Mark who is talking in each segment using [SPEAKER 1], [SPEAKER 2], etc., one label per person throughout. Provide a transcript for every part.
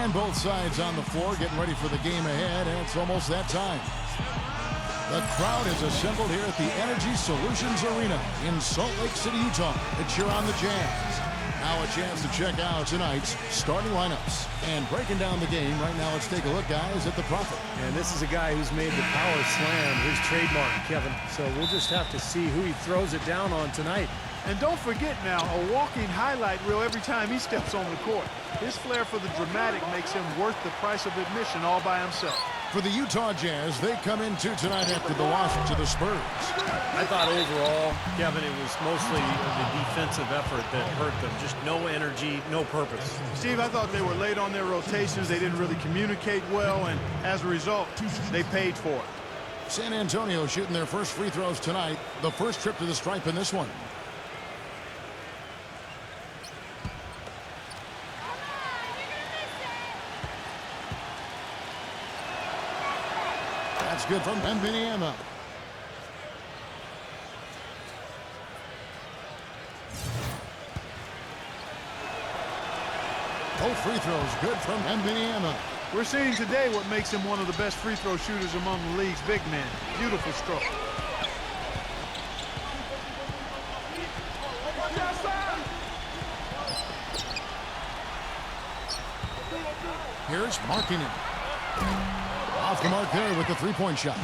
[SPEAKER 1] And both sides on the floor getting ready for the game ahead, and it's almost that time. The crowd is assembled here at the Energy Solutions Arena in Salt Lake City, Utah to cheer on the Jazz. Now a chance to check out tonight's starting lineups. And breaking down the game right now, let's take a look, guys, at the Prophet.
[SPEAKER 2] And this is a guy who's made the power slam his trademark, Kevin. So we'll just have to see who he throws it down on tonight.
[SPEAKER 3] And don't forget now, a walking highlight reel every time he steps on the court. His flair for the dramatic makes him worth the price of admission all by himself.
[SPEAKER 1] For the Utah Jazz, they come into tonight after the loss to the Spurs.
[SPEAKER 2] I thought overall, Kevin, it was mostly the defensive effort that hurt them. Just no energy, no purpose.
[SPEAKER 3] Steve, I thought they were late on their rotations. They didn't really communicate well, and as a result, they paid for it.
[SPEAKER 1] San Antonio shooting their first free throws tonight. The first trip to the stripe in this one. That's good from Vanilla. Both free throws good from Vanilla.
[SPEAKER 3] We're seeing today what makes him one of the best free throw shooters among the league's big men. Beautiful stroke.
[SPEAKER 1] Here's Markkanen. Off the mark there with the three-point shot.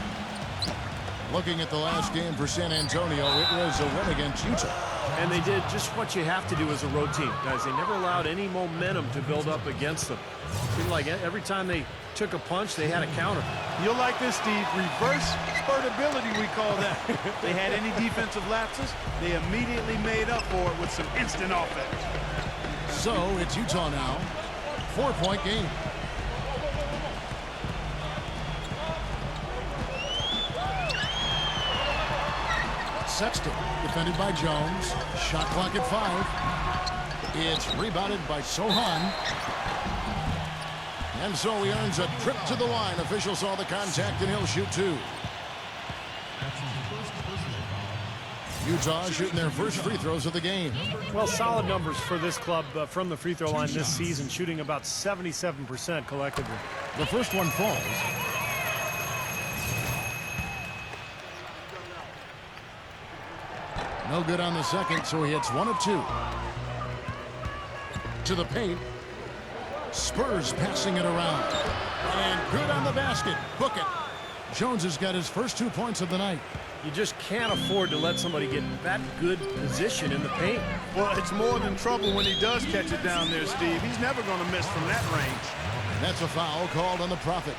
[SPEAKER 1] Looking at the last game for San Antonio, it was a win against Utah.
[SPEAKER 2] And they did just what you have to do as a road team. Guys, they never allowed any momentum to build up against them. It seemed like every time they took a punch, they had a counter.
[SPEAKER 3] You'll like this, Steve. Reverse spurtability, we call that. They had any defensive lapses, they immediately made up for it with some instant offense.
[SPEAKER 1] So it's Utah now. 4-point game. Sexton, defended by Jones. Shot clock at 5. It's rebounded by Sohan. And so he earns a trip to the line. Officials saw the contact, and he'll shoot 2. Utah shooting their first free throws of the game.
[SPEAKER 2] Well, solid numbers for this club from the free throw line this season, shooting about 77% collectively.
[SPEAKER 1] The first one falls. No good on the second, so he hits 1 of 2. To the paint. Spurs passing it around. And good on the basket. Book it. Jones has got his first 2 points of the night.
[SPEAKER 2] You just can't afford to let somebody get that good position in the paint.
[SPEAKER 3] Well, it's more than trouble when he does catch it down there, Steve. He's never going to miss from that range.
[SPEAKER 1] That's a foul called on the Prophet.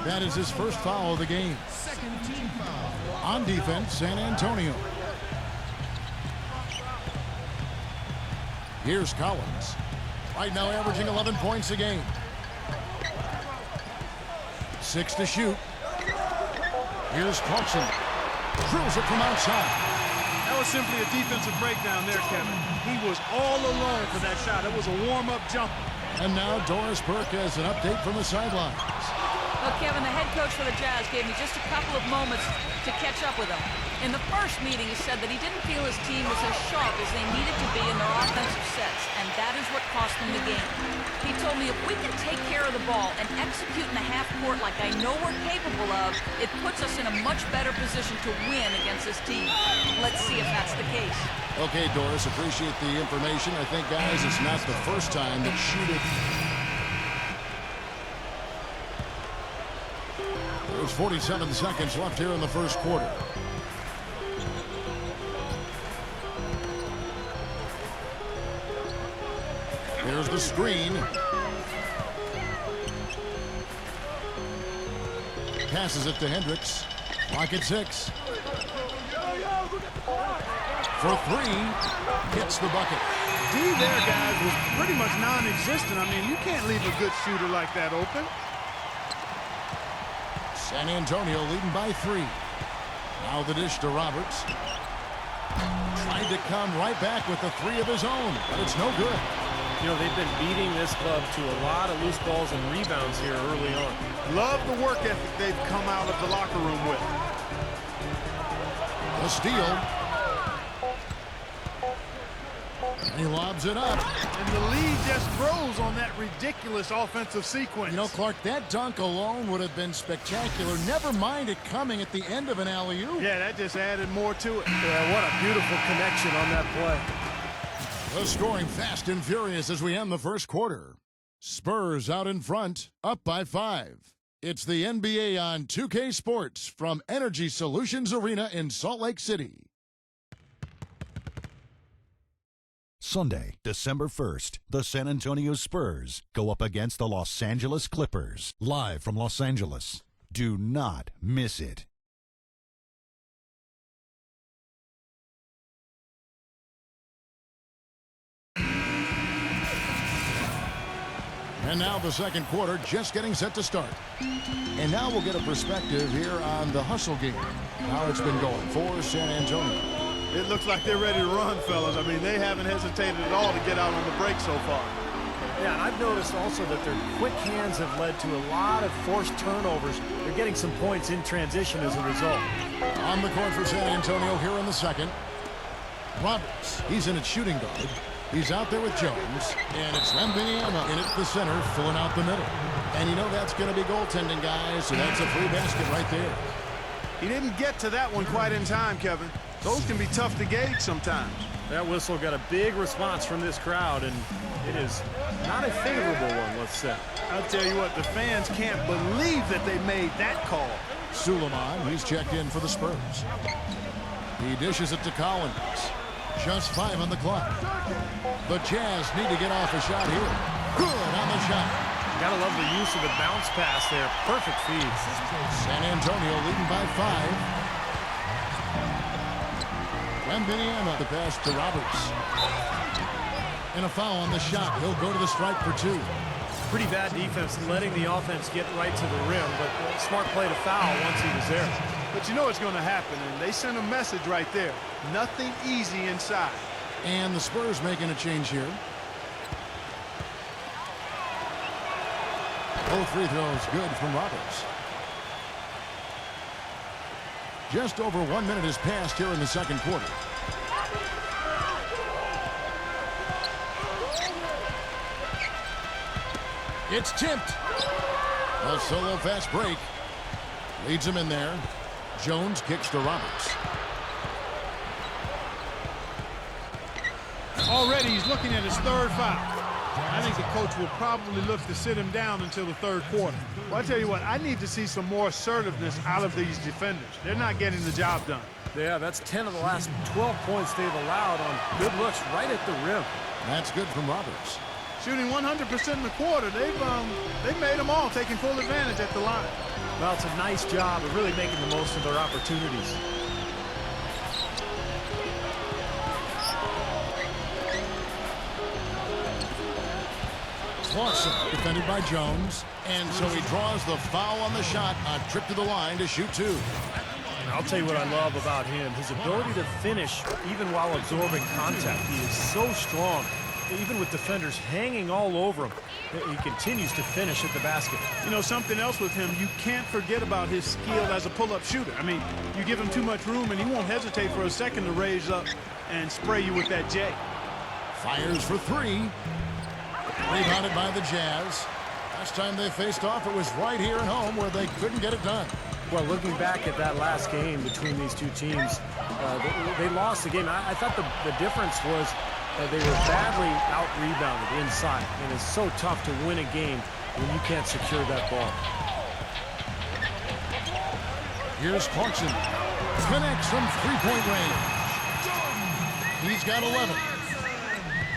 [SPEAKER 1] That is his first foul of the game.
[SPEAKER 4] Second team foul.
[SPEAKER 1] On defense, San Antonio. Here's Collins. Right now averaging 11 points a game. 6 to shoot. Here's Clarkson. Drills it from outside.
[SPEAKER 3] That was simply a defensive breakdown there, Kevin. He was all alone for that shot. It was a warm-up jumper.
[SPEAKER 1] And now Doris Burke has an update from the sidelines.
[SPEAKER 5] Well, Kevin, the head coach for the Jazz gave me just a couple of moments to catch up with him. In the first meeting, he said that he didn't feel his team was as sharp as they needed to be in their offensive sets, and that is what cost them the game. He told me if we can take care of the ball and execute in the half court like I know we're capable of, it puts us in a much better position to win against this team. Let's see if that's the case.
[SPEAKER 1] Okay, Doris, appreciate the information. I think, guys, it's not the first time that shooting. There's 47 seconds left here in the first quarter. There's the screen. Passes it to Hendricks. Clock at 6. For 3. Hits the bucket.
[SPEAKER 3] D there, guys, was pretty much non-existent. I mean, you can't leave a good shooter like that open.
[SPEAKER 1] San Antonio leading by 3. Now the dish to Roberts. Tried to come right back with the 3 of his own, but it's no good.
[SPEAKER 2] You know, they've been beating this club to a lot of loose balls and rebounds here early on.
[SPEAKER 3] Love the work ethic they've come out of the locker room with.
[SPEAKER 1] The steal. He lobs it up.
[SPEAKER 3] And the lead just grows on that ridiculous offensive sequence.
[SPEAKER 1] You know, Clark, that dunk alone would have been spectacular. Never mind it coming at the end of an alley-oop.
[SPEAKER 3] Yeah, that just added more to it.
[SPEAKER 2] Yeah, what a beautiful connection on that play.
[SPEAKER 1] The scoring fast and furious as we end the first quarter. Spurs out in front, up by 5. It's the NBA on 2K Sports from Energy Solutions Arena in Salt Lake City.
[SPEAKER 6] Sunday, December 1st, the San Antonio Spurs go up against the Los Angeles Clippers, live from Los Angeles. Do not miss it.
[SPEAKER 1] And now the second quarter just getting set to start. And now we'll get a perspective here on the hustle game, how it's been going for San Antonio.
[SPEAKER 3] It looks like they're ready to run, fellas. I mean, they haven't hesitated at all to get out on the break so far.
[SPEAKER 2] Yeah, and I've noticed also that their quick hands have led to a lot of forced turnovers. They're getting some points in transition as a result.
[SPEAKER 1] On the court for San Antonio here in the second. Roberts, he's in at shooting guard. He's out there with Jones, and it's Wembanyama in at the center, filling out the middle. And you know that's going to be goaltending, guys, so that's a free basket right there.
[SPEAKER 3] He didn't get to that one quite in time, Kevin. Those can be tough to gauge sometimes.
[SPEAKER 2] That whistle got a big response from this crowd, and it is not a favorable one, let's say.
[SPEAKER 3] I'll tell you what, the fans can't believe that they made that call.
[SPEAKER 1] Suleiman, he's checked in for the Spurs. He dishes it to Collins. Just 5 on the clock. The Jazz need to get off a shot here. Good on the shot.
[SPEAKER 2] Gotta love the use of the bounce pass there. Perfect feed.
[SPEAKER 1] San Antonio leading by 5. Wembanyama, the pass to Roberts. And a foul on the shot. He'll go to the strike for 2.
[SPEAKER 2] Pretty bad defense, letting the offense get right to the rim, but smart play to foul once he was there.
[SPEAKER 3] But you know what's going to happen, and they sent a message right there. Nothing easy inside.
[SPEAKER 1] And the Spurs making a change here. Both free throws good from Roberts. Just over 1 minute has passed here in the second quarter. It's tipped. A solo fast break. Leads him in there. Jones kicks to Roberts.
[SPEAKER 3] Already he's looking at his third foul. I think the coach will probably look to sit him down until the third quarter. Well, I tell you what, I need to see some more assertiveness out of these defenders. They're not getting the job done.
[SPEAKER 2] Yeah, that's 10 of the last 12 points they've allowed on good looks right at the rim.
[SPEAKER 1] That's good from Roberts.
[SPEAKER 3] Shooting 100% in the quarter. They've made them all, taking full advantage at the line.
[SPEAKER 2] Well, it's a nice job of really making the most of their opportunities.
[SPEAKER 1] Clausen defended by Jones, and so he draws the foul on the shot. A trip to the line to shoot 2.
[SPEAKER 2] I'll tell you what I love about him, his ability to finish even while absorbing contact. He is so strong, even with defenders hanging all over him. He continues to finish at the basket.
[SPEAKER 3] You know, something else with him, you can't forget about his skill as a pull-up shooter. I mean, you give him too much room, and he won't hesitate for a second to raise up and spray you with that J.
[SPEAKER 1] Fires for 3. Rebounded by the Jazz. Last time they faced off, it was right here at home where they couldn't get it done.
[SPEAKER 2] Well, looking back at that last game between these two teams, they lost the game. I thought the difference was they were badly out-rebounded inside, and it's so tough to win a game when you can't secure that ball.
[SPEAKER 1] Here's Clarkson. Connects from three-point range. He's got 11.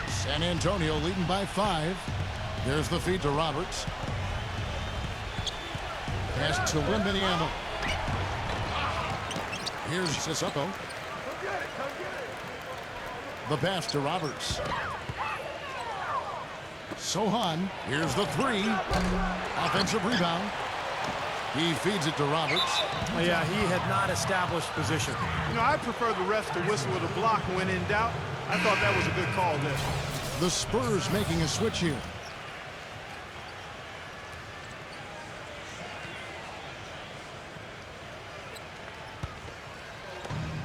[SPEAKER 1] San Antonio leading by 5. There's the feed to Roberts. Pass to Wembanyama. Here's Sissoko. The pass to Roberts. Sohan. Here's the 3. Offensive rebound. He feeds it to Roberts.
[SPEAKER 2] Yeah, he had not established position.
[SPEAKER 3] You know, I prefer the refs to whistle with a block when in doubt. I thought that was a good call there.
[SPEAKER 1] The Spurs making a switch here.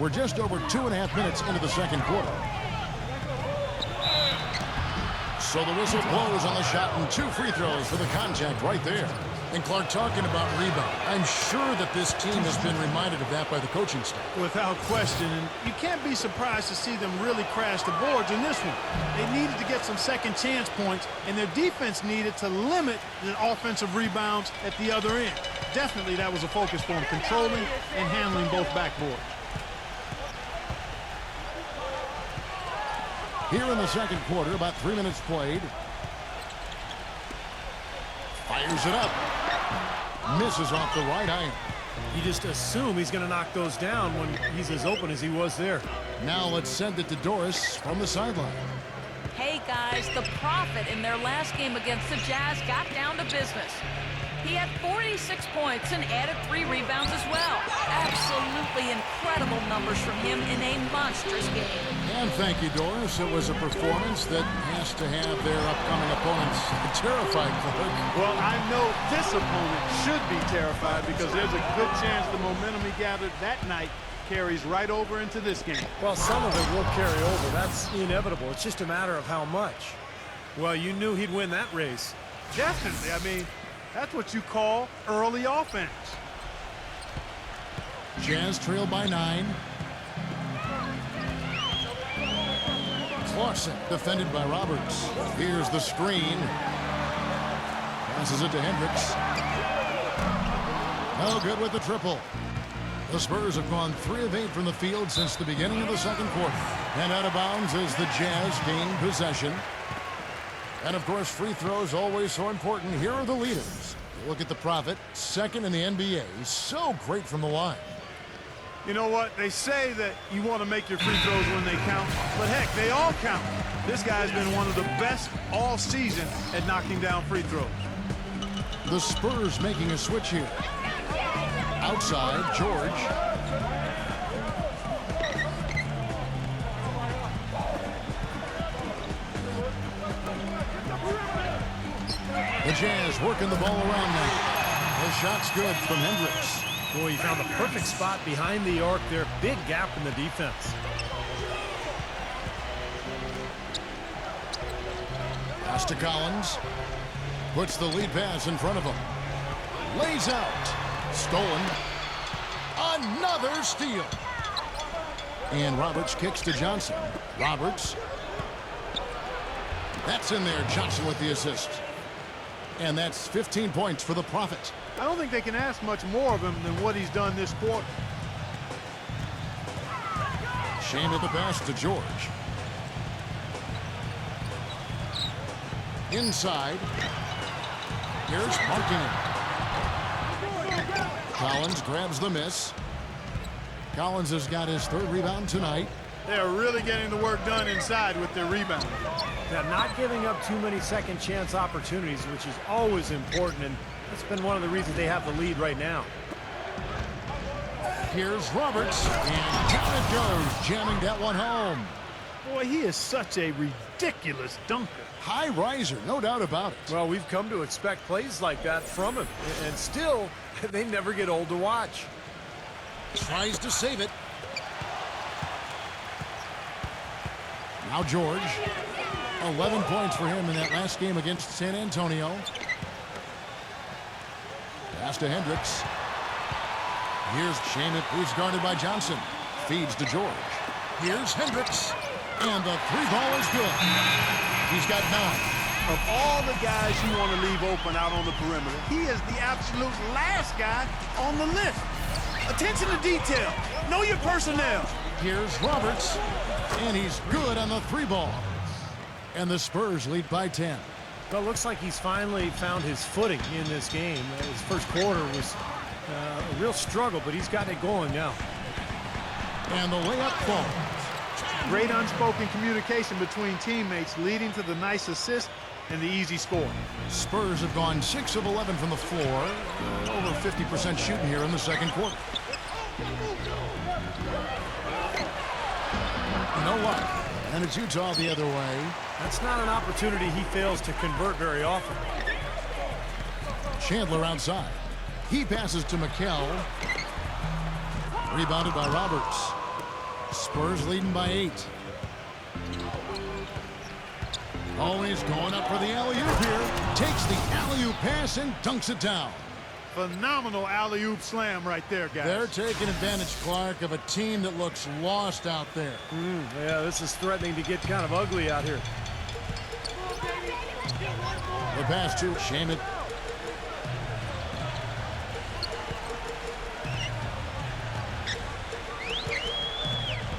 [SPEAKER 1] We're just over 2.5 minutes into the second quarter. So the whistle blows on the shot and 2 free throws for the contact right there.
[SPEAKER 7] And Clark, talking about rebound, I'm sure that this team has been reminded of that by the coaching staff.
[SPEAKER 3] Without question, and you can't be surprised to see them really crash the boards in this one. They needed to get some second chance points, and their defense needed to limit the offensive rebounds at the other end. Definitely that was a focus for them, controlling and handling both backboards.
[SPEAKER 1] Here in the second quarter, about 3 minutes played. Fires it up. Misses off the right iron.
[SPEAKER 2] You just assume he's going to knock those down when he's as open as he was there.
[SPEAKER 1] Now let's send it to Doris from the sideline.
[SPEAKER 5] Hey, guys, the Prophet in their last game against the Jazz got down to business. He had 46 points and added 3 rebounds as well. Absolutely incredible numbers from him in a monstrous game.
[SPEAKER 1] And thank you, Doris. It was a performance that has to have their upcoming opponents terrified, Clark.
[SPEAKER 3] Well, I know this opponent should be terrified because there's a good chance the momentum he gathered that night carries right over into this game.
[SPEAKER 2] Well, some of it will carry over. That's inevitable. It's just a matter of how much. Well, you knew he'd win that race.
[SPEAKER 3] Definitely. I mean, that's what you call early offense.
[SPEAKER 1] Jazz trail by 9. Clausen defended by Roberts. Here's the screen. Passes it to Hendricks. No good with the triple. The Spurs have gone 3 of 8 from the field since the beginning of the second quarter. And out of bounds as the Jazz gain possession. And, of course, free throws always so important. Here are the leaders. Look at the Prophet, second in the NBA. So great from the line.
[SPEAKER 3] You know what? They say that you want to make your free throws when they count, but heck, they all count. This guy's been one of the best all season at knocking down free throws.
[SPEAKER 1] The Spurs making a switch here. Outside, George. The Jazz working the ball around now. The shot's good from Hendricks.
[SPEAKER 2] Boy, he found the perfect spot behind the arc there. Big gap in the defense.
[SPEAKER 1] Pass to Collins. Puts the lead pass in front of him. Lays out. Stolen. Another steal. And Roberts kicks to Johnson. Roberts. That's in there. Johnson with the assist. And that's 15 points for the Prophet.
[SPEAKER 3] I don't think they can ask much more of him than what he's done this quarter.
[SPEAKER 1] Shane with the pass to George. Inside. Here's Markkanen. Collins grabs the miss. Collins has got his 3rd rebound tonight.
[SPEAKER 3] They are really getting the work done inside with their rebound.
[SPEAKER 2] Now, not giving up too many second chance opportunities, which is always important, and that's been one of the reasons they have the lead right now.
[SPEAKER 1] Here's Roberts, and down it goes, jamming that one home.
[SPEAKER 3] Boy, he is such a ridiculous dunker.
[SPEAKER 1] High riser, no doubt about it.
[SPEAKER 2] Well, we've come to expect plays like that from him, and still, they never get old to watch.
[SPEAKER 1] Tries to save it. Now George. 11 points for him in that last game against San Antonio. Pass to Hendricks. Here's Shamet, who's guarded by Johnson. Feeds to George. Here's Hendricks. And the 3-ball is good. He's got 9.
[SPEAKER 3] Of all the guys you want to leave open out on the perimeter, he is the absolute last guy on the list. Attention to detail. Know your personnel.
[SPEAKER 1] Here's Roberts. And he's good on the 3-ball. And the Spurs lead by 10.
[SPEAKER 2] Well, it looks like he's finally found his footing in this game. His first quarter was a real struggle, but he's got it going now.
[SPEAKER 1] And the layup falls.
[SPEAKER 3] Great unspoken communication between teammates leading to the nice assist and the easy score.
[SPEAKER 1] Spurs have gone 6 of 11 from the floor. Over 50% shooting here in the second quarter. No luck. And it's Utah the other way.
[SPEAKER 2] That's not an opportunity he fails to convert very often.
[SPEAKER 1] Chandler outside. He passes to McKell. Rebounded by Roberts. Spurs leading by 8. Oh, he's going up for the alley-oop here. Takes the alley-oop pass and dunks it down.
[SPEAKER 3] Phenomenal alley-oop slam right there, guys.
[SPEAKER 7] They're taking advantage, Clark, of a team that looks lost out there.
[SPEAKER 2] Yeah, this is threatening to get kind of ugly out here.
[SPEAKER 1] The pass to Shaman.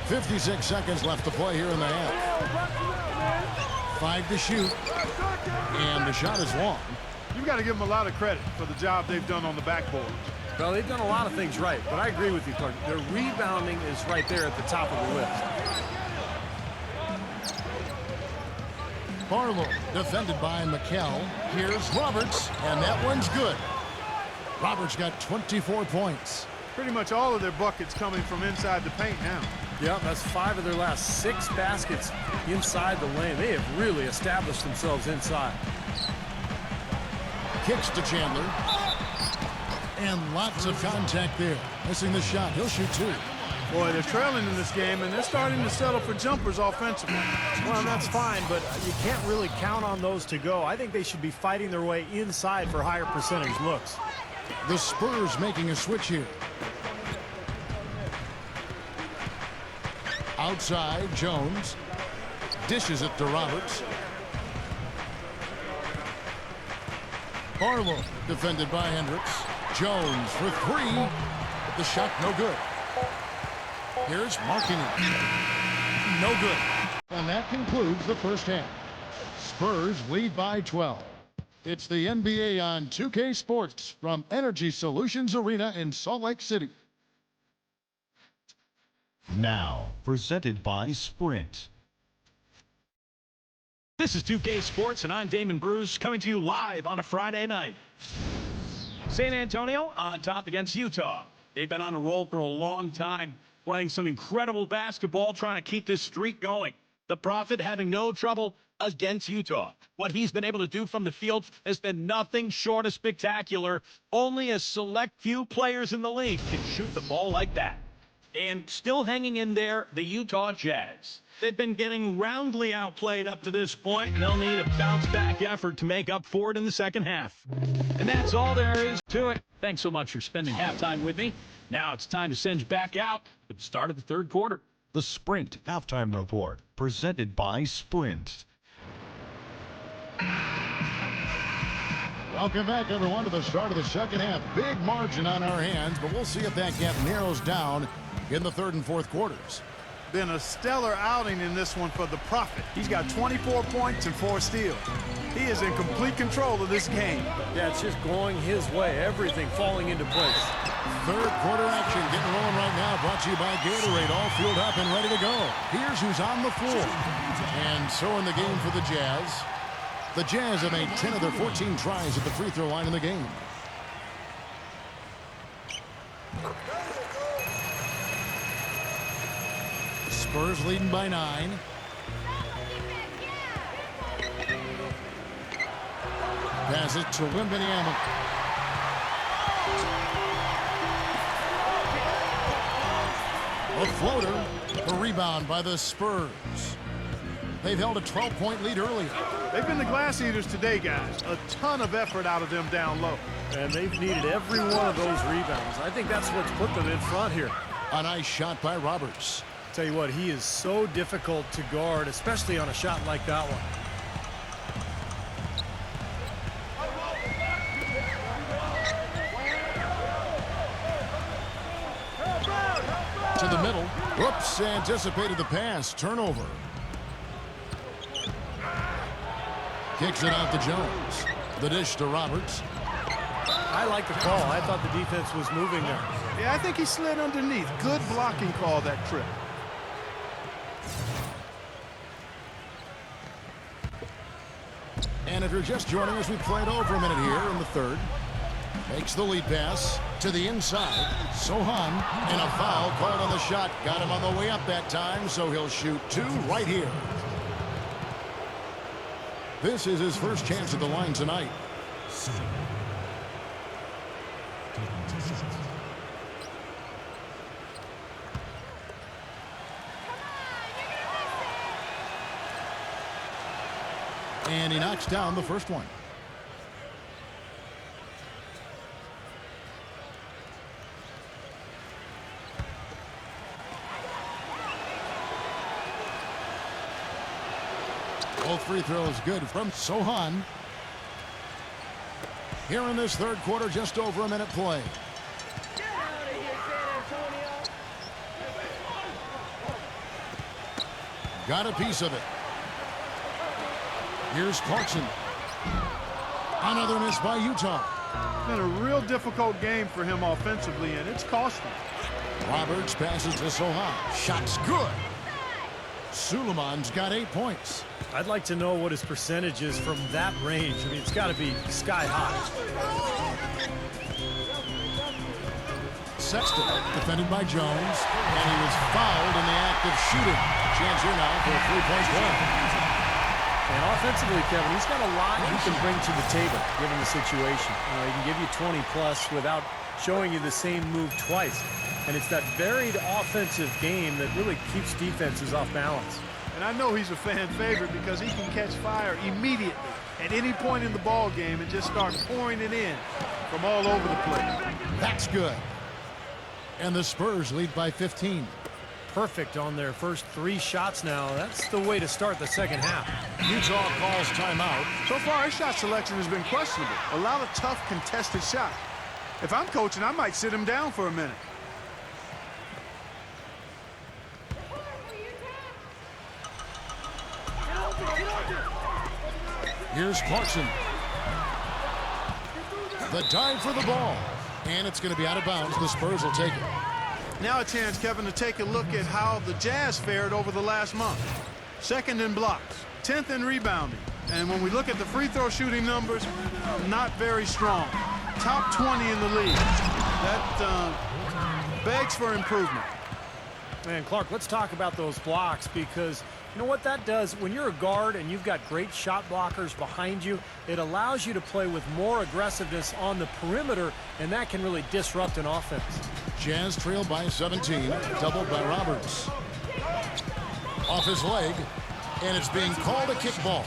[SPEAKER 1] .56 seconds left to play here in the half. 5 to shoot. And the shot is long.
[SPEAKER 3] You've got to give them a lot of credit for the job they've done on the backboard.
[SPEAKER 2] Well, they've done a lot of things right, but I agree with you, Clark. Their rebounding is right there at the top of the list.
[SPEAKER 1] Barlow defended by McKell. Here's Roberts, and that one's good. Roberts got 24 points.
[SPEAKER 3] Pretty much all of their buckets coming from inside the paint now.
[SPEAKER 2] Yeah, that's 5 of their last 6 baskets inside the lane. They have really established themselves inside.
[SPEAKER 1] Kicks to Chandler. And lots of contact there. Missing the shot. He'll shoot 2.
[SPEAKER 3] Boy, they're trailing in this game, and they're starting to settle for jumpers offensively.
[SPEAKER 2] Well, that's fine, but you can't really count on those to go. I think they should be fighting their way inside for higher percentage looks.
[SPEAKER 1] The Spurs making a switch here. Outside, Jones. Dishes it to Roberts. Barlow defended by Hendricks. Jones for 3. But the shot no good. Here's Markkanen. No good. And that concludes the first half. Spurs lead by 12. It's the NBA on 2K Sports from Energy Solutions Arena in Salt Lake City.
[SPEAKER 6] Now, presented by Sprint.
[SPEAKER 8] This is 2K Sports, and I'm Damon Bruce, coming to you live on a Friday night. San Antonio on top against Utah. They've been on a roll for a long time, playing some incredible basketball, trying to keep this streak going. The Prophet having no trouble against Utah. What he's been able to do from the field has been nothing short of spectacular. Only a select few players in the league can shoot the ball like that. And still hanging in there, the Utah Jazz. They've been getting roundly outplayed up to this point, and they'll need a bounce-back effort to make up for it in the second half. And that's all there is to it. Thanks so much for spending halftime with me. Now it's time to send you back out at the start of the third quarter.
[SPEAKER 6] The Sprint Halftime Report, presented by Sprint.
[SPEAKER 1] Welcome back, everyone, to the start of the second half. Big margin on our hands, but we'll see if that gap narrows down in the third and fourth quarters.
[SPEAKER 3] Been a stellar outing in this one for the Prophet. He's got 24 points and 4 steals. He is in complete control of this game.
[SPEAKER 2] Yeah, it's just going his way. Everything falling into place.
[SPEAKER 1] Third quarter action getting rolling right now, brought to you by Gatorade, all fueled up and ready to go. Here's who's on the floor. And so in the game for the Jazz. The Jazz have made 10 of their 14 tries at the free throw line in the game. Spurs leading by 9. Pass it to Wembanyama. A floater, the rebound by the Spurs. They've held a 12-point lead earlier.
[SPEAKER 3] They've been the glass eaters today, guys. A ton of effort out of them down low.
[SPEAKER 2] And they've needed every one of those rebounds. I think that's what's put them in front here.
[SPEAKER 1] A nice shot by Roberts.
[SPEAKER 2] Tell you what, he is so difficult to guard, especially on a shot like that one.
[SPEAKER 1] To the middle. Whoops, anticipated the pass. Turnover. Kicks it out to Jones. The dish to Roberts.
[SPEAKER 2] I like the call. I thought the defense was moving there.
[SPEAKER 3] Yeah, I think he slid underneath. Good blocking call that trip.
[SPEAKER 1] And if you're just joining us, we played over a minute here in the third. Makes the lead pass to the inside. Sohan, and a foul called on the shot. Got him on the way up that time, so he'll shoot 2 right here. This is his first chance at the line tonight. And he knocks down the first one. Both free throws good from Sohan. Here in this third quarter, just over a minute play. Got a piece of it. Here's Clarkson. Another miss by Utah.
[SPEAKER 3] Been a real difficult game for him offensively, and it's costing.
[SPEAKER 1] Roberts passes to Sohan. Shot's good. Suleiman's got 8 points.
[SPEAKER 2] I'd like to know what his percentage is from that range. I mean, it's got to be sky high.
[SPEAKER 1] Sexton defended by Jones, and he was fouled in the act of shooting. Chance here now for a three-point play.
[SPEAKER 2] And offensively, Kevin, he's got a lot he can bring to the table, given the situation. You know, he can give you 20-plus without showing you the same move twice. And it's that varied offensive game that really keeps defenses off balance.
[SPEAKER 3] And I know he's a fan favorite because he can catch fire immediately at any point in the ball game and just start pouring it in from all over the place.
[SPEAKER 1] That's good. And the Spurs lead by 15.
[SPEAKER 2] Perfect on their first 3 shots now. That's the way to start the second half.
[SPEAKER 1] Utah calls timeout.
[SPEAKER 3] So far, his shot selection has been questionable. A lot of tough contested shots. If I'm coaching, I might sit him down for a minute.
[SPEAKER 1] Here's Clarkson. The dive for the ball. And it's going to be out of bounds. The Spurs will take it.
[SPEAKER 3] Now a chance, Kevin, to take a look at how the Jazz fared over the last month. 2nd in blocks, 10th in rebounding. And when we look at the free throw shooting numbers, not very strong. Top 20 in the league. That begs for improvement.
[SPEAKER 2] Man, Clark, let's talk about those blocks, because you know what that does? When you're a guard and you've got great shot blockers behind you, it allows you to play with more aggressiveness on the perimeter, and that can really disrupt an offense.
[SPEAKER 1] Jazz trail by 17, doubled by Roberts. Off his leg, and it's being called a kickball.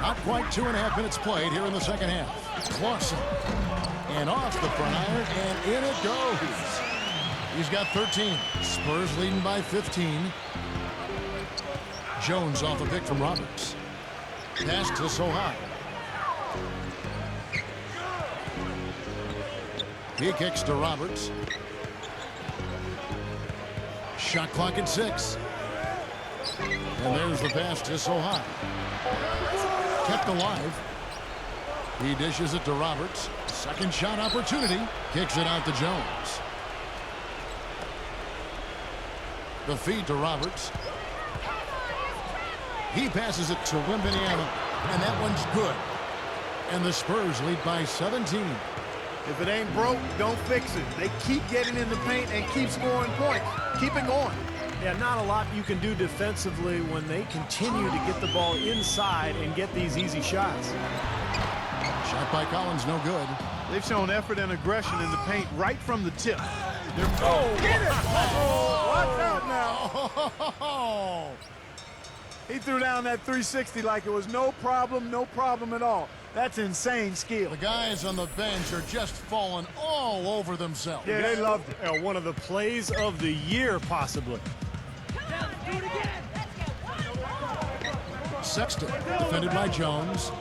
[SPEAKER 1] Not quite 2.5 minutes played here in the second half. Clarkson. And off the front iron, and in it goes. He's got 13. Spurs leading by 15. Jones off a pick from Roberts. Pass to Sohan. He kicks to Roberts. Shot clock at 6. And there's the pass to Sohan. Kept alive. He dishes it to Roberts. Second shot opportunity. Kicks it out to Jones. The feed to Roberts. He passes it to Wembanyama, and that one's good. And the Spurs lead by 17.
[SPEAKER 3] If it ain't broke, don't fix it. They keep getting in the paint and keep scoring points. Keep it going.
[SPEAKER 2] Yeah, not a lot you can do defensively when they continue to get the ball inside and get these easy shots.
[SPEAKER 1] Shot by Collins, no good.
[SPEAKER 3] They've shown effort and aggression in the paint right from the tip. Get it! Watch out now! He threw down that 360 like it was no problem at all. That's insane skill.
[SPEAKER 1] The guys on the bench are just falling all over themselves.
[SPEAKER 3] Yeah, they loved it.
[SPEAKER 2] One of the plays of the year, possibly.
[SPEAKER 1] Sexton, defended by Jones.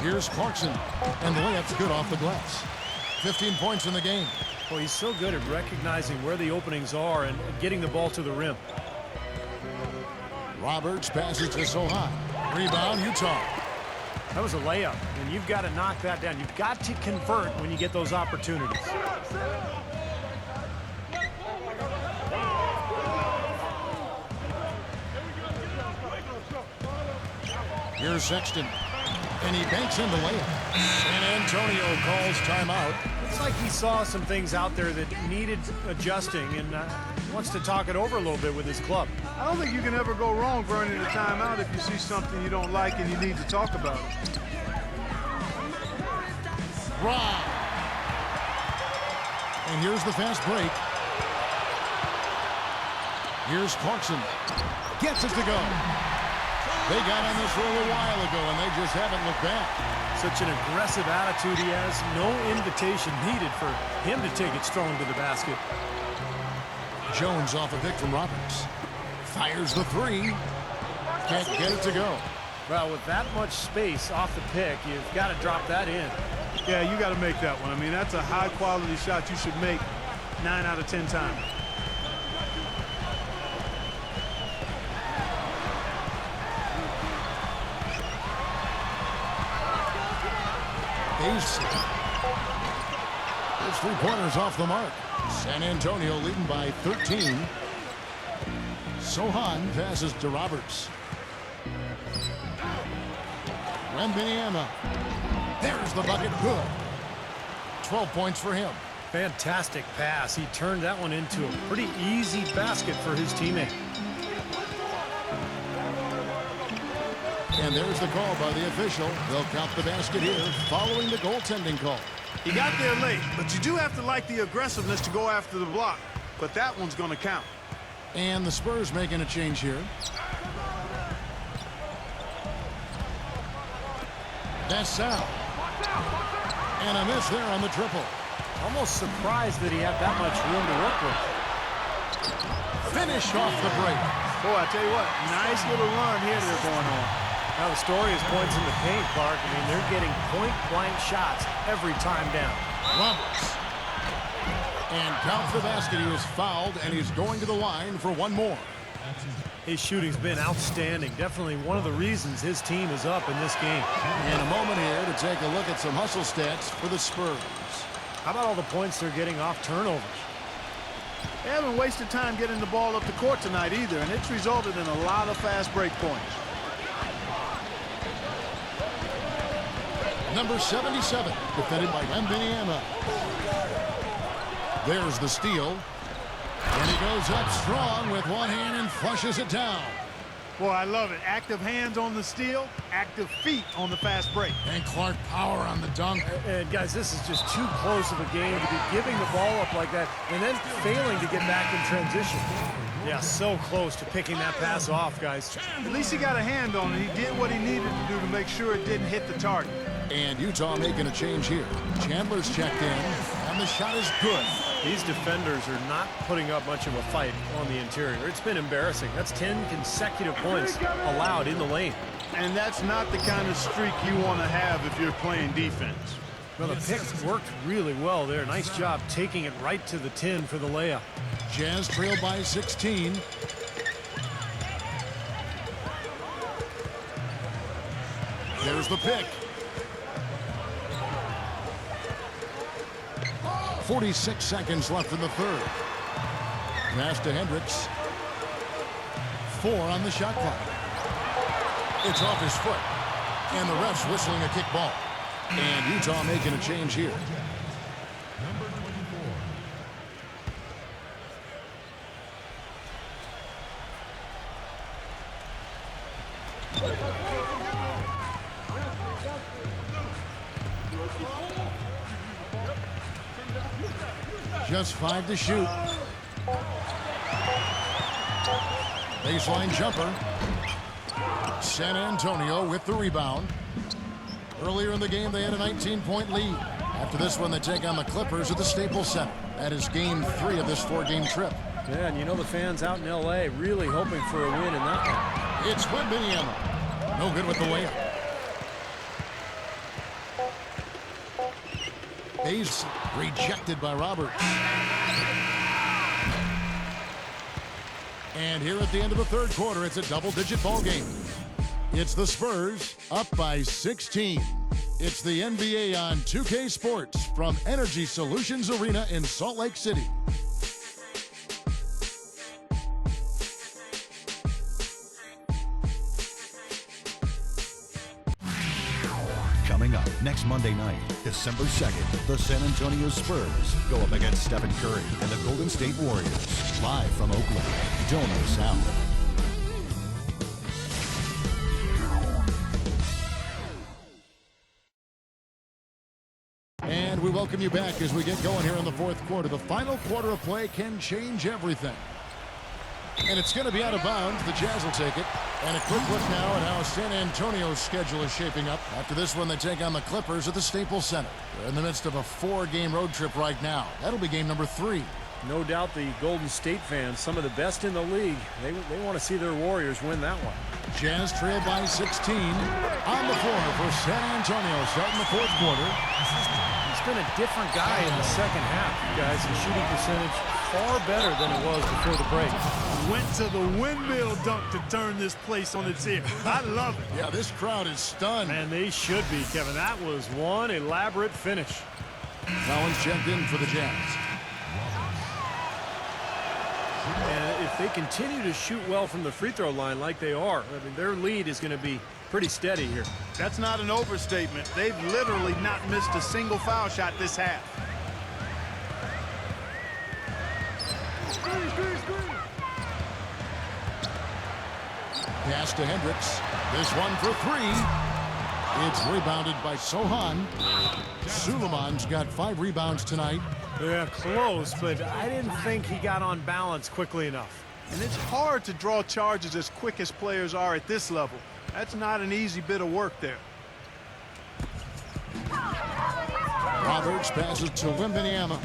[SPEAKER 1] Here's Clarkson, and the layup's good off the glass. 15 points in the game.
[SPEAKER 2] Well, he's so good at recognizing where the openings are and getting the ball to the rim.
[SPEAKER 1] Roberts passes to Sohan. Rebound, Utah.
[SPEAKER 2] That was a layup, and you've got to knock that down. You've got to convert when you get those opportunities.
[SPEAKER 1] Here's Sexton. And he banks in the layup. San Antonio calls timeout.
[SPEAKER 2] Looks like he saw some things out there that needed adjusting and wants to talk it over a little bit with his club.
[SPEAKER 3] I don't think you can ever go wrong burning a timeout if you see something you don't like and you need to talk about it.
[SPEAKER 1] Rob. And here's the fast break. Here's Clarkson. Gets it to go. They got on this roll a while ago, and they just haven't looked back.
[SPEAKER 2] Such an aggressive attitude he has. No invitation needed for him to take it strong to the basket.
[SPEAKER 1] Jones off a pick from Roberts. Fires the three. Can't get it to go.
[SPEAKER 2] Well, with that much space off the pick, you've got to drop that in.
[SPEAKER 3] Yeah, you got to make that one. I mean, that's a high-quality shot you should make 9 out of 10 times.
[SPEAKER 1] Ace. Those 3-pointers off the mark. San Antonio leading by 13. Sohan passes to Roberts. Wembanyama. There's the bucket. Good. 12 points for him.
[SPEAKER 2] Fantastic pass. He turned that one into a pretty easy basket for his teammate.
[SPEAKER 1] And there's the call by the official. They'll count the basket here following the goaltending call.
[SPEAKER 3] He got there late, but you do have to like the aggressiveness to go after the block. But that one's going to count.
[SPEAKER 1] And the Spurs making a change here. That's Sal. And a miss there on the triple.
[SPEAKER 2] Almost surprised that he had that much room to work with.
[SPEAKER 1] Finish off the break.
[SPEAKER 3] Boy, I tell you what, nice little run here they're going on.
[SPEAKER 2] Now the story is points in the paint, Clark. I mean, they're getting point-blank shots every time down.
[SPEAKER 1] Roberts. And count the basket. He was fouled, and he's going to the line for one more.
[SPEAKER 2] His shooting's been outstanding. Definitely one of the reasons his team is up in this game.
[SPEAKER 1] And a moment here to take a look at some hustle stats for the Spurs.
[SPEAKER 2] How about all the points they're getting off turnovers?
[SPEAKER 3] They haven't wasted time getting the ball up the court tonight either, and it's resulted in a lot of fast break points.
[SPEAKER 1] Number 77, defended by Wembanyama. There's the steal. And he goes up strong with one hand and flushes it down.
[SPEAKER 3] Boy, I love it. Active hands on the steal, active feet on the fast break.
[SPEAKER 1] And Clark power on the dunk.
[SPEAKER 2] And guys, this is just too close of a game to be giving the ball up like that and then failing to get back in transition. Yeah, so close to picking that pass off, guys.
[SPEAKER 3] At least he got a hand on it. He did what he needed to do to make sure it didn't hit the target.
[SPEAKER 1] And Utah making a change here. Chandler's checked in, and the shot is good.
[SPEAKER 2] These defenders are not putting up much of a fight on the interior. It's been embarrassing. That's 10 consecutive points allowed in the lane.
[SPEAKER 3] And that's not the kind of streak you want to have if you're playing defense.
[SPEAKER 2] Well, the pick worked really well there. Nice job taking it right to the 10 for the layup.
[SPEAKER 1] Jazz trail by 16. There's the pick. 46 seconds left in the third. Pass to Hendricks. 4 on the shot clock. It's off his foot. And the ref's whistling a kick ball. And Utah making a change here.
[SPEAKER 4] Number 24.
[SPEAKER 1] Just 5 to shoot. Baseline jumper. San Antonio with the rebound. Earlier in the game, they had a 19-point lead. After this one, they take on the Clippers at the Staples Center. That is game 3 of this 4-game trip.
[SPEAKER 2] Yeah, and you know the fans out in L.A. really hoping for a win in that one.
[SPEAKER 1] It's Wembanyama. No good with the layup. Ace rejected by Roberts. And here at the end of the third quarter, it's a double-digit ball game. It's the Spurs up by 16. It's the NBA on 2K Sports from Energy Solutions Arena in Salt Lake City.
[SPEAKER 6] Next Monday night, December 2nd, the San Antonio Spurs go up against Stephen Curry and the Golden State Warriors. Live from Oakland. Don't miss out.
[SPEAKER 1] And we welcome you back as we get going here in the fourth quarter. The final quarter of play can change everything. And it's going to be out of bounds. The Jazz will take it. And a quick look now at how San Antonio's schedule is shaping up. After this one, they take on the Clippers at the Staples Center. They're in the midst of a 4-game road trip right now. That'll be game number 3.
[SPEAKER 2] No doubt the Golden State fans, some of the best in the league, they want to see their Warriors win that one.
[SPEAKER 1] Jazz trail by 16. On the floor for San Antonio starting the fourth quarter.
[SPEAKER 2] He's been a different guy in the second half, you guys. His shooting percentage far better than it was before the break.
[SPEAKER 3] Went to the windmill dunk to turn this place on its ear. I love it.
[SPEAKER 1] Yeah, this crowd is stunned.
[SPEAKER 2] And they should be, Kevin. That was one elaborate finish.
[SPEAKER 1] Collins checked in for the Jazz.
[SPEAKER 2] And if they continue to shoot well from the free throw line like they are, I mean, their lead is going to be pretty steady here.
[SPEAKER 3] That's not an overstatement. They've literally not missed a single foul shot this half.
[SPEAKER 1] Pass to Hendricks. This one for 3. It's rebounded by Sohan. Suleiman's got 5 rebounds tonight.
[SPEAKER 2] Yeah, close, but I didn't think he got on balance quickly enough.
[SPEAKER 3] And it's hard to draw charges as quick as players are at this level. That's not an easy bit of work there.
[SPEAKER 1] Roberts passes to Wembanyama.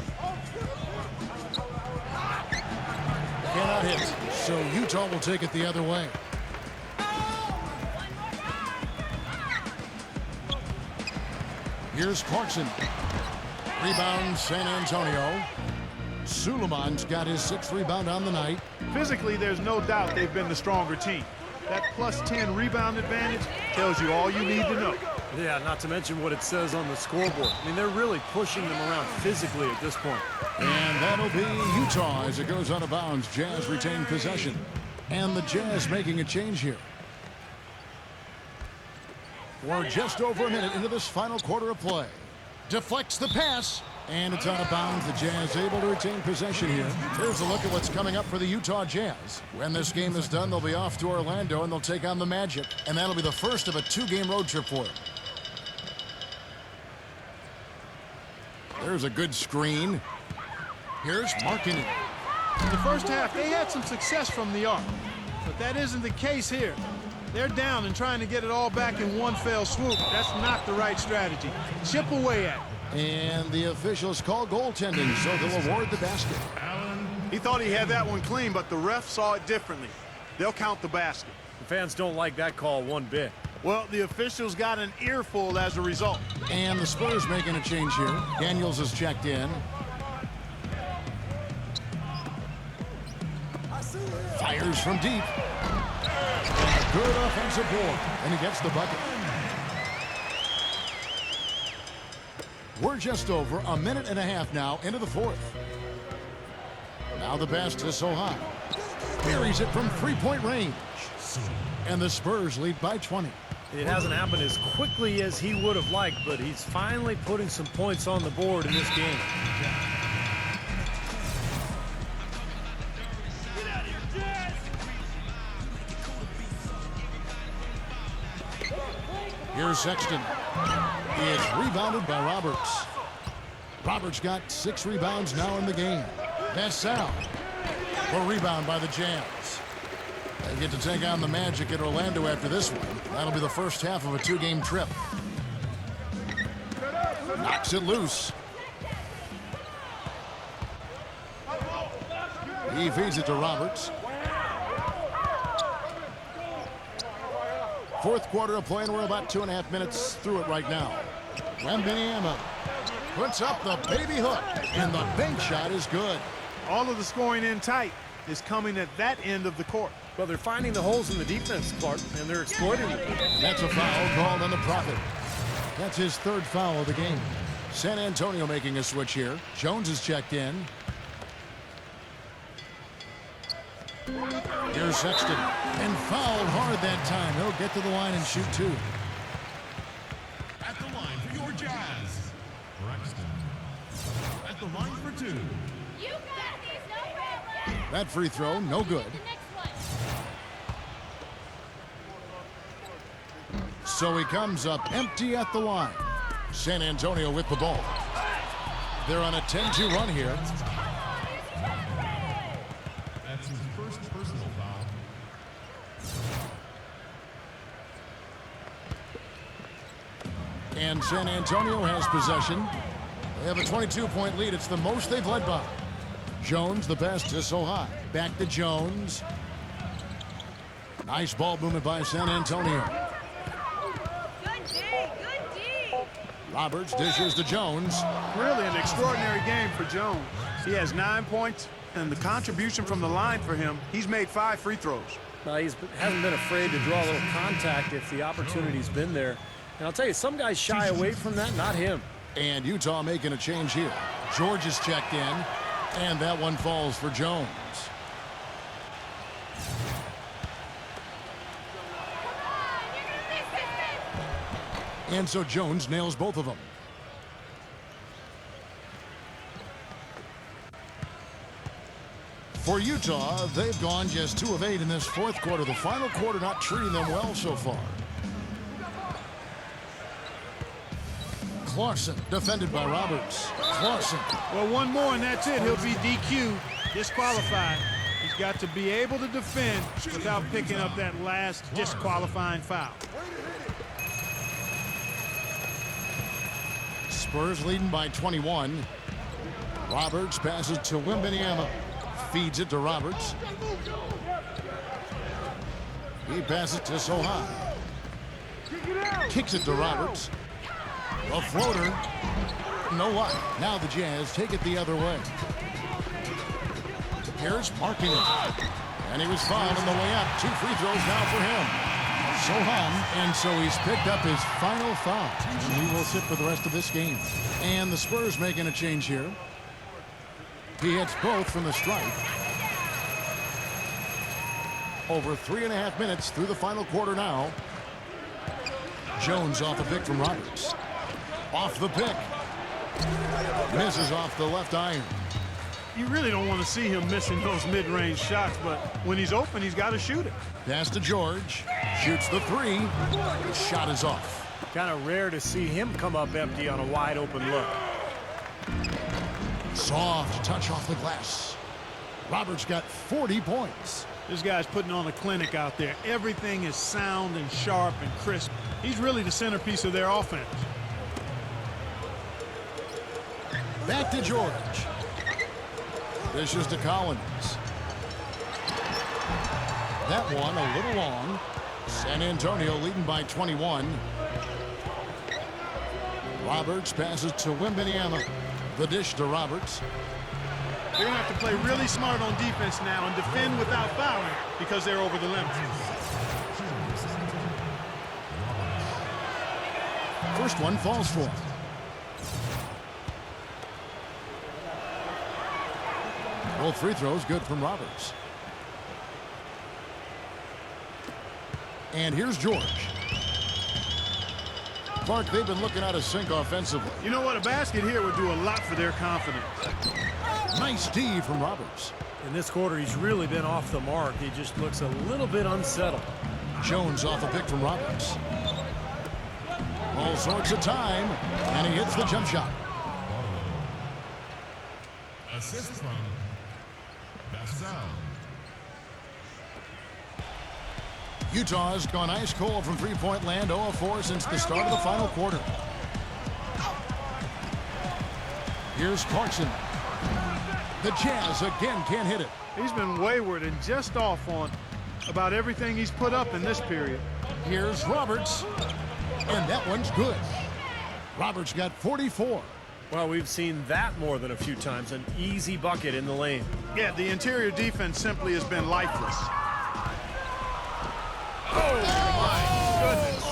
[SPEAKER 1] Cannot hit, so Utah will take it the other way. Here's Clarkson. Rebound, San Antonio. Suleiman's got his 6th rebound on the night.
[SPEAKER 3] Physically, there's no doubt they've been the stronger team. That +10 rebound advantage tells you all you need to know.
[SPEAKER 2] Yeah, not to mention what it says on the scoreboard. I mean, they're really pushing them around physically at this point.
[SPEAKER 1] And that'll be Utah as it goes out of bounds. Jazz retain possession. And the Jazz making a change here. We're just over a minute into this final quarter of play. Deflects the pass. And it's out of bounds. The Jazz able to retain possession here. Here's a look at what's coming up for the Utah Jazz. When this game is done, they'll be off to Orlando, and they'll take on the Magic. And that'll be the first of a 2-game road trip for them. There's a good screen. Here's Markkanen.
[SPEAKER 3] In the first half, they had some success from the arc. But that isn't the case here. They're down and trying to get it all back in one fell swoop. That's not the right strategy. Chip away at it.
[SPEAKER 1] And the officials call goaltending, so they'll award the basket.
[SPEAKER 3] He thought he had that one clean, but the ref saw it differently. They'll count the basket.
[SPEAKER 2] The fans don't like that call one bit.
[SPEAKER 3] Well, the officials got an earful as a result.
[SPEAKER 1] And the Spurs making a change here. Daniels is checked in. Fires from deep. And a good offensive board. And he gets the bucket. We're just over a minute and a half now into the fourth. Now the pass to Sohan. Buries it from 3-point range. And the Spurs lead by 20.
[SPEAKER 2] It hasn't happened as quickly as he would have liked, but he's finally putting some points on the board in this game.
[SPEAKER 1] Here's Sexton. It's rebounded by Roberts. Roberts got 6 rebounds now in the game. That's Sal. A rebound by the Jazz. They get to take on the Magic at Orlando after this one. That'll be the first half of a 2-game trip. Knocks it loose. He feeds it to Roberts. Fourth quarter of play, and we're about 2.5 minutes through it right now. Wembanyama puts up the baby hook, and the bank shot is good.
[SPEAKER 3] All of the scoring in tight is coming at that end of the court.
[SPEAKER 2] Well, they're finding the holes in the defense, Clark, and they're exploiting them.
[SPEAKER 1] That's a foul called on the Prophet. That's his 3rd foul of the game. San Antonio making a switch here. Jones is checked in. Here's Sexton. And fouled hard that time. He'll get to the line and shoot 2.
[SPEAKER 4] At the line for your the line for 2.
[SPEAKER 1] That free throw, no good. So he comes up empty at the line. San Antonio with the ball. They're on a 10-2 run here.
[SPEAKER 4] That's his first personal foul.
[SPEAKER 1] And San Antonio has possession. They have a 22-point lead. It's the most they've led by. Jones, the pass to Sohai. Back to Jones. Nice ball movement by San Antonio. Roberts dishes to Jones.
[SPEAKER 3] Really an extraordinary game for Jones. He has 9 points, and the contribution from the line for him, he's made 5 free throws.
[SPEAKER 2] He hasn't been afraid to draw a little contact if the opportunity's been there. And I'll tell you, some guys shy away from that, not him.
[SPEAKER 1] And Utah making a change here. George is checked in, and that one falls for Jones. And so Jones nails both of them. For Utah, they've gone just 2 of 8 in this fourth quarter. The final quarter not treating them well so far. Clarkson, defended by Roberts. Clarkson.
[SPEAKER 3] Well, one more and that's it. He'll be DQ'd, disqualified. He's got to be able to defend without picking up that last disqualifying foul.
[SPEAKER 1] Spurs leading by 21. Roberts passes to Wembanyama. Feeds it to Roberts. He passes to Sohai. Kicks it to Roberts. A floater. No luck. Now the Jazz take it the other way. Here's marking it. And he was fouled on the way up. 2 free throws now for him. Soham, and so he's picked up his final foul. And he will sit for the rest of this game. And the Spurs making a change here. He hits both from the stripe. Over 3.5 minutes through the final quarter now. Jones off the pick from Roberts. Off the pick. Misses off the left iron.
[SPEAKER 3] You really don't want to see him missing those mid-range shots, but when he's open, he's got to shoot it.
[SPEAKER 1] Pass to George. Shoots the 3. The shot is off.
[SPEAKER 2] Kind of rare to see him come up empty on a wide open look.
[SPEAKER 1] Soft touch off the glass. Roberts got 40 points.
[SPEAKER 3] This guy's putting on a clinic out there. Everything is sound and sharp and crisp. He's really the centerpiece of their offense.
[SPEAKER 1] Back to George. Dishes to Collins. That one a little long. San Antonio leading by 21. Roberts passes to Wembanyama. The dish to Roberts.
[SPEAKER 3] They're going to have to play really smart on defense now and defend without fouling because they're over the limit.
[SPEAKER 1] First one falls for him. Both free throws good from Roberts. And here's George. Clark, they've been looking out of sync offensively.
[SPEAKER 3] You know what? A basket here would do a lot for their confidence.
[SPEAKER 1] Nice D from Roberts.
[SPEAKER 2] In this quarter, he's really been off the mark. He just looks a little bit unsettled.
[SPEAKER 1] Jones off a pick from Roberts. All sorts of time, and he hits the jump shot.
[SPEAKER 4] Assist from Vassell.
[SPEAKER 1] Utah's gone ice cold from three-point land, 0 of 4 since the start of the final quarter. Here's Clarkson. The Jazz again can't hit it.
[SPEAKER 3] He's been wayward and just off on about everything he's put up in this period.
[SPEAKER 1] Here's Roberts, and that one's good. Roberts got 44.
[SPEAKER 2] Well, we've seen that more than a few times, an easy bucket in the lane.
[SPEAKER 3] Yeah, the interior defense simply has been lifeless.
[SPEAKER 2] Oh, my goodness.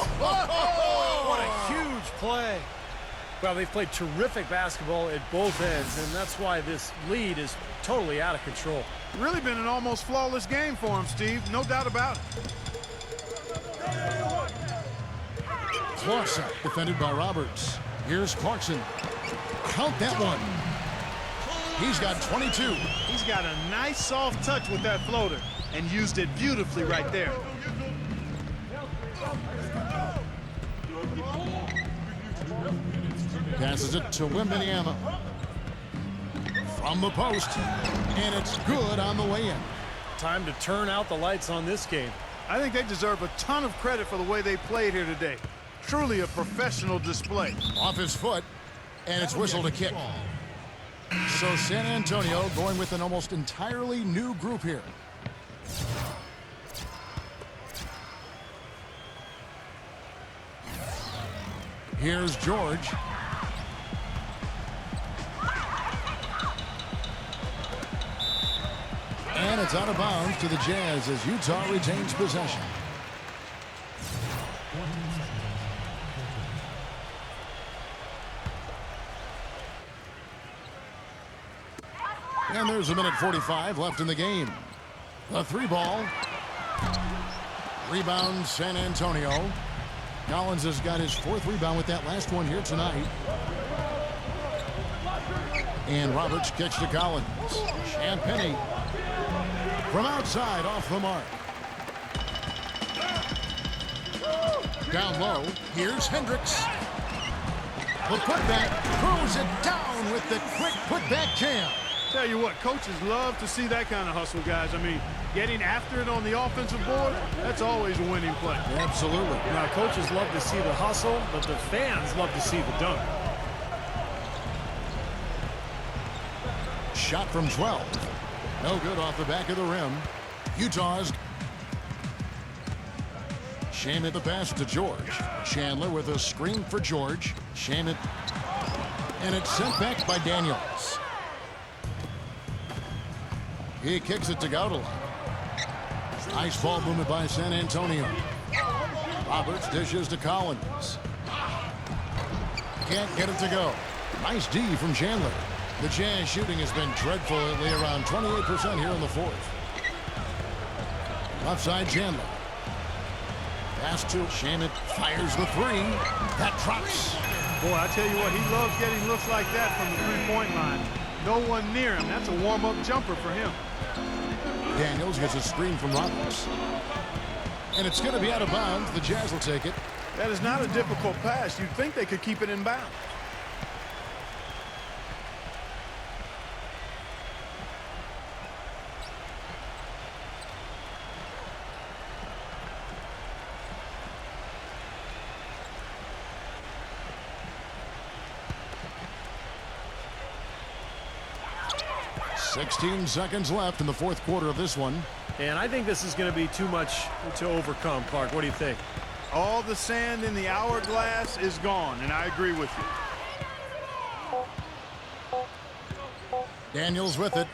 [SPEAKER 2] What a huge play. Well, they've played terrific basketball at both ends, and that's why this lead is totally out of control.
[SPEAKER 3] Really been an almost flawless game for him, Steve. No doubt about it.
[SPEAKER 1] Clarkson defended by Roberts. Here's Clarkson. Count that one. He's got 22.
[SPEAKER 3] He's got a nice soft touch with that floater and used it beautifully right there.
[SPEAKER 1] Passes it to Wembanyama. From the post. And it's good on the way in.
[SPEAKER 2] Time to turn out the lights on this game.
[SPEAKER 3] I think they deserve a ton of credit for the way they played here today. Truly a professional display.
[SPEAKER 1] Off his foot, and it's whistled a kick. So San Antonio going with an almost entirely new group here. Here's George. And it's out of bounds to the Jazz as Utah retains possession. And there's a minute 45 left in the game. The three ball. Rebound San Antonio. Collins has got his fourth rebound with that last one here tonight. And Roberts kicks to Collins. Champagnie from outside off the mark. Down low. Here's Hendricks. The putback throws it down with the quick putback jam.
[SPEAKER 3] Tell you what, coaches love to see that kind of hustle, guys. I mean, getting after it on the offensive board, that's always a winning play.
[SPEAKER 1] Absolutely.
[SPEAKER 2] Now, coaches love to see the hustle, but the fans love to see the dunk.
[SPEAKER 1] Shot from 12. No good off the back of the rim. Utah's. Shamet the pass to George. Chandler with a screen for George. Shamet. And it's sent back by Daniels. He kicks it to Gaudelin. Nice ball movement by San Antonio. Roberts dishes to Collins. Can't get it to go. Nice D from Chandler. The Jazz shooting has been dreadful lately, around 28% here in the fourth. Left side Chandler. Pass to Shamet. Fires the three. That drops.
[SPEAKER 3] Boy, I tell you what, he loves getting looks like that from the three-point line. No one near him. That's a warm-up jumper for him.
[SPEAKER 1] Daniels gets a screen from Roberts. And it's going to be out of bounds. The Jazz will take it.
[SPEAKER 3] That is not a difficult pass. You'd think they could keep it in bounds.
[SPEAKER 1] Sixteen seconds left in the fourth quarter of this one.
[SPEAKER 2] And I think this is going to be too much to overcome, Clark. What do you think?
[SPEAKER 3] All the sand in the hourglass is gone, and I agree with you.
[SPEAKER 1] Daniels with it.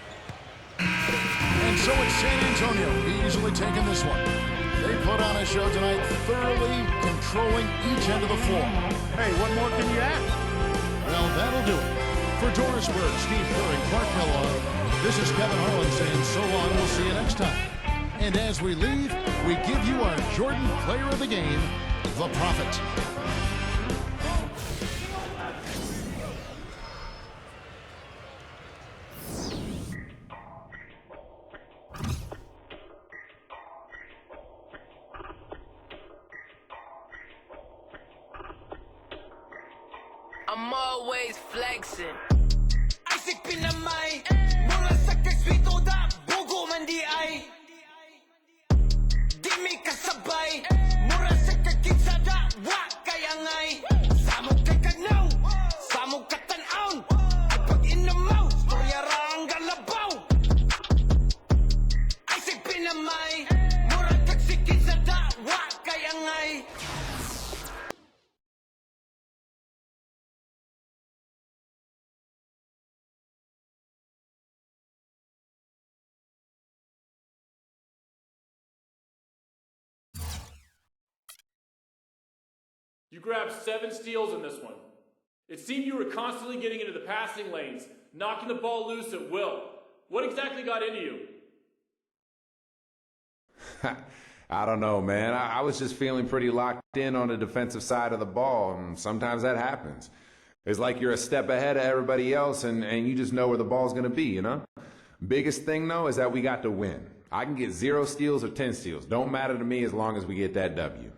[SPEAKER 1] And so it's San Antonio easily taking this one. They put on a show tonight, thoroughly controlling each end of the floor.
[SPEAKER 3] Hey, what more can you ask?
[SPEAKER 1] Well, that'll do it. For Dorisberg, Steve Kerr, and Clark Kellogg, this is Kevin Harlan saying so long. We'll see you next time. And as we leave, we give you our Jordan Player of the Game, the Prophet.
[SPEAKER 9] I'm always flexing. Isaac pinamay, mula sa kaswito da, bugo man di ay. Di mi kasabay, mura sa kakitsa da, wa kayangay. Samog kay kanaw, samog katanaon, ay pag inamaw, storya rang galabaw. Isaac pinamay, mura kaksikitsa da, wa kayangay.
[SPEAKER 10] You grabbed 7 steals in this one. It seemed you were constantly getting into the passing lanes, knocking the ball loose at will. What exactly got into you?
[SPEAKER 11] I don't know, man. I was just feeling pretty locked in on the defensive side of the ball, and sometimes that happens. It's like you're a step ahead of everybody else and you just know where the ball's going to be, you know? Biggest thing, though, is that we got to win. I can get 0 steals or 10 steals. Don't matter to me as long as we get that W.